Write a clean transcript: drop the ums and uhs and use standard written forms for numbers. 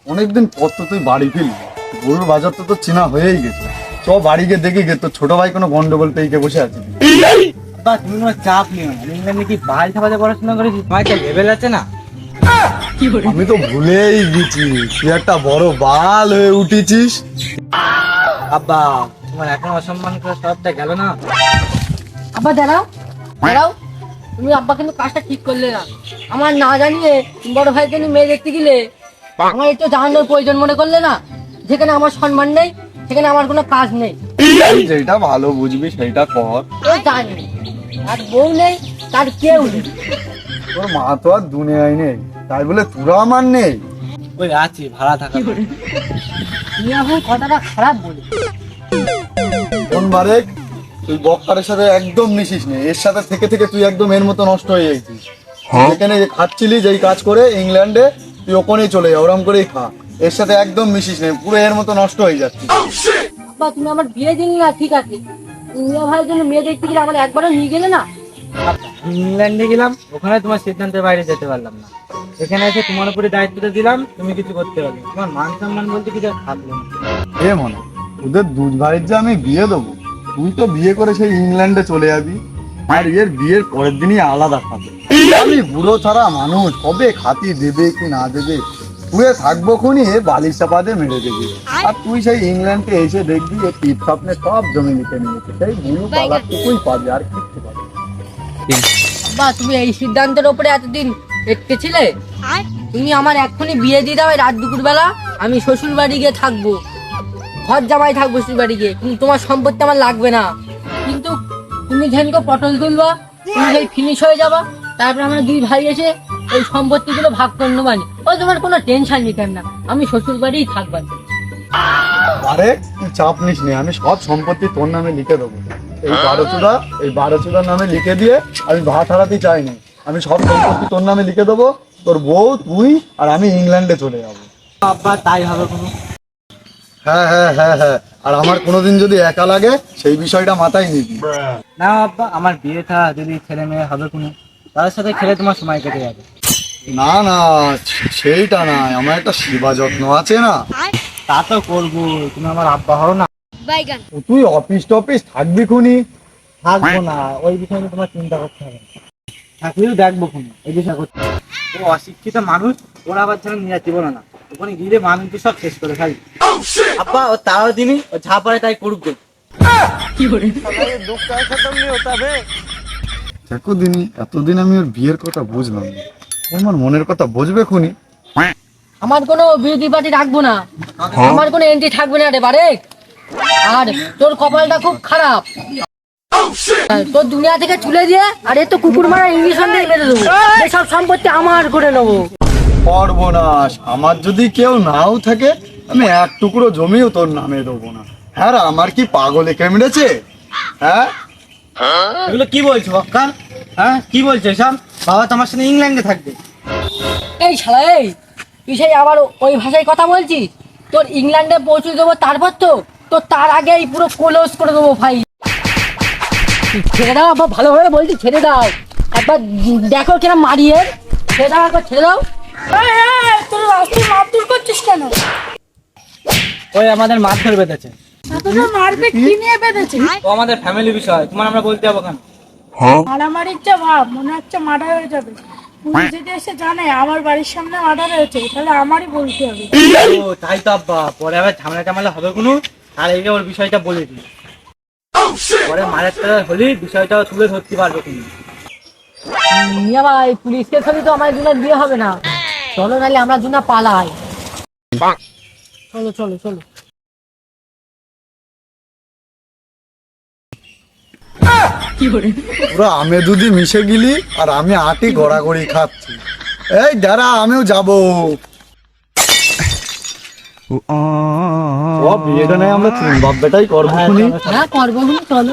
অনেকদিন পর তো তুই বাড়ি ফিরলি, গরুর বাজার তো তোর চেনা হয়েই গেছে। চ বাড়ি গিয়ে দেখি গে তোর ছোট ভাই কোনো গন্ডগোল পেয়ে বসে আছে। বা তুমি কোনো চাপ নিও না, ইংল্যান্ডে কি বাল ছাপাতে পড়াশোনা করেছি, তোমার একটা লেভেল আছে না। আমি তো ভুলেই গেছি তুই একটা বড় বাল হয়ে উঠেছিস। আব্বা তোমার এখন অসম্মান করে সবটা গেল না। আব্বা দাঁড়াও দাঁড়াও, তুমি আব্বা কিন্তু কাজটা ঠিক করলে না। আমার না জানিয়ে বড় ভাইকে নিয়ে মেয়ে দেখতে গেলে আমার একটু জানানোর প্রয়োজন মনে করলে না। যেখানে আমার সম্মান নেই সেখানে আমার কোনো কাজ নেই। যেটা ভালো বুঝবি সেইটা কর। কেউ জানি আর বউ নেই তার কেউ নেই। তোর মা তো আর দুনিয়ায় নেই, তাই বলে তোরা আমার নেই। ওই আছি ভাড়া থাকা। তুমি এখন কথাটা খারাপ বলে। কোন বারে তুই বক্কারের সাথে একদম মিশিস নে, এর সাথে থেকে থেকে তুই একদম এর মতো নষ্ট হয়ে গেছিস। যেখানে খাচ্ছিলি যেই কাজ করে ইংল্যান্ডে, তুই ওখানেই চলে যা, ওরম করেই খা। এর সাথে একদম মিশিস নে, পুরো এর মতো নষ্ট হয়ে যাচ্ছে। আব্বা তুমি আমার বিয়ে দিন না, ঠিক আছে, মিয়া ভাইয়ের জন্য মেয়ে দেখতে গেলে আমার একবারও নিয়ে গেলে না। আমি ইংল্যান্ডে গেলাম, ওখানে তোমার সিদ্ধান্তের বাইরে যেতে পারলাম না। এখানে এসে তোমার উপরে দায়িত্বটা দিলাম, তুমি কিছু করতে পারলে না। তোমার মান সম্মান বলতে কিছু আর থাকলো না। এ মনে ওদের দুধ ভাইয়ের যে আমি বিয়ে দেবো, তুই তো বিয়ে করে সেই ইংল্যান্ডে চলে যাবি, আর এর বিয়ের পরের দিনই আলাদা খাবে। আমি বুড়ো ছাড়া মানুষ, কবে খাতি দেবে কি না দেবে, তুই থাকবো খুনি বালির চাপাতে মেরে দেবে। আর তুই সেই ইংল্যান্ডে এসে দেখবি এই টিপ স্বপ্নে সব জমি লিখে নিয়েছে, সেই বুড়ো পালাটুকুই পাবে আর কিচ্ছু পাবে না। আব্বা তুমি এই সিদ্ধান্তের উপরে এতদিন এটকে ছিলে। তুমি আমার এক্ষুনি বিয়ে দিয়ে দাও, রাত দুপুর বেলা আমি শ্বশুর বাড়ি গিয়ে থাকবো, ঘর জামাই থাকবো শ্বশুর বাড়ি গিয়ে, কিন্তু তোমার সম্পত্তি আমার লাগবে না। কিন্তু তুমি যেদিনকে পটল তুলবা, তুমি সেই ফিনিশ হয়ে যাবা, তারপরে আমরা দুই ভাই এসে এই সম্পত্তিগুলো ভাগ করে নেবানি। ও তোমার কোনো টেনশন নিতেন না, আমি শ্বশুর বাড়িই থাকবানি। আরে তুই চাপ নিস নে, আমি সব সম্পত্তি তোর নামে লিখে দেবো। এই বারোচুদার নামে লিখে দিয়ে আমি ভাত হারাতে চাইনি। আমি সব সম্পত্তি তোর নামে লিখে দেবো, তোর বউ তুই আর আমি ইংল্যান্ডে চলে যাবো। আব্বা তাই হবে কোনো। হ্যাঁ হ্যাঁ হ্যাঁ হ্যাঁ, আর আমার কোনোদিন যদি একা লাগে সেই বিষয়টা মাথায় নিবি। না আব্বা, আমার বিয়ে থা যদি ছেলে মেয়ে হবে কোনো, তাদের সাথে খেলে তোমার সময় কেটে যাবে। না না, সেইটা না, আমার একটা সেবা যত্ন আছে না। তা তো করবো, তুমি আমার আব্বা হও না। তুই অফিস টফিস থাকবি খুনি। থাকবো না, ওই বিষয়ে নিয়ে তোমার চিন্তা করতে হবে না। থাকলেও দেখবো কোনো, এই বিষয় করতে হবে। ও অশিক্ষিত মানুষ, ওরা আবার যেন নিরাচি বলো না, ওখানে গিয়ে মানুষকে সব শেষ করে খাই। আব্বা ও তাও দিনই ও যা পারে তাই করুক। দেখো দিনি, এতদিন আমি ওর বিয়ের কথা বুঝলাম না, আমার মনের কথা বুঝবে খুনি। আমার কোনো বিউটি পার্টি রাখবো না, আমার কোনো এন্ট্রি থাকবে না রে বারে। আর তোর কপালটা খুব খারাপ, তোর দুনিয়া থেকে তুলে দিয়ে আর এ তো কুকুর মারা ইঞ্জেকশন দিয়ে বেঁধে দেবো, সব সম্পত্তি আমার করে নেবো। সর্বনাশ, আমার যদি কেউ নাও থাকে আমি এক টুকরো জমিও তোর নামে দেবো না। হ্যাঁ রে, আমার কি পাগলে কেমড়েছে? হ্যাঁ এগুলো কি বলছো বক্কার? হ্যাঁ কি বলছো এসব? বাবা তোমার সাথে ইংল্যান্ডে থাকবে। এই শালা এই, তুই সেই আবার ওই ভাষায় কথা বলছিস? তোর ইংল্যান্ডে পৌঁছে দেবো, তারপর তো তোর তার আগেই পুরো ক্লোজ করে দেবো ভাই। ছেড়ে দাও আবার, ভালোভাবে বলছি ছেড়ে দাও একবার, দেখো কিনা মারিয়ে, ছেড়ে দাও একবার, ছেড়ে দাও। তোর রাস্তায় মারধর করছিস কেন? ওই আমাদের মারধর বেঁধেছে। তোকে মারবে কি নিয়ে বেঁধেছে? ও আমাদের ফ্যামিলি বিষয়, তোমার আমরা বলতে যাবো কেন? মারামারির যা ভাব, মনে হচ্ছে মার্ডার হয়ে যাবে। পুলিশ যদি এসে জানে আমার বাড়ির সামনে মার্ডার হয়েছে, তাহলে আমারই বলতে হবে। ও তাই তো আব্বা, পরে আবার ঝামেলা টামেলা হবে কোনো, আর এই যে ওর বিষয়টা বলে দিই, পরে মারের টার হলে বিষয়টা তুলে ধরতে পারবে তুমি। মিয়া ভাই, পুলিশকে ছবি তো আমার জন্য বিয়ে হবে না, চলো নাহলে আমরা জন্য পালাই। চলো চলো চলো। পুরো আমে দুধি মিশে গেলি আর আমি আটি গড়াগড়ি খাচ্ছি। এই দাঁড়া, আমিও যাবো। বিয়েটা নেই আমরা তিন বাপ বেটাই করবো খুনি। হ্যাঁ করবো, চলো।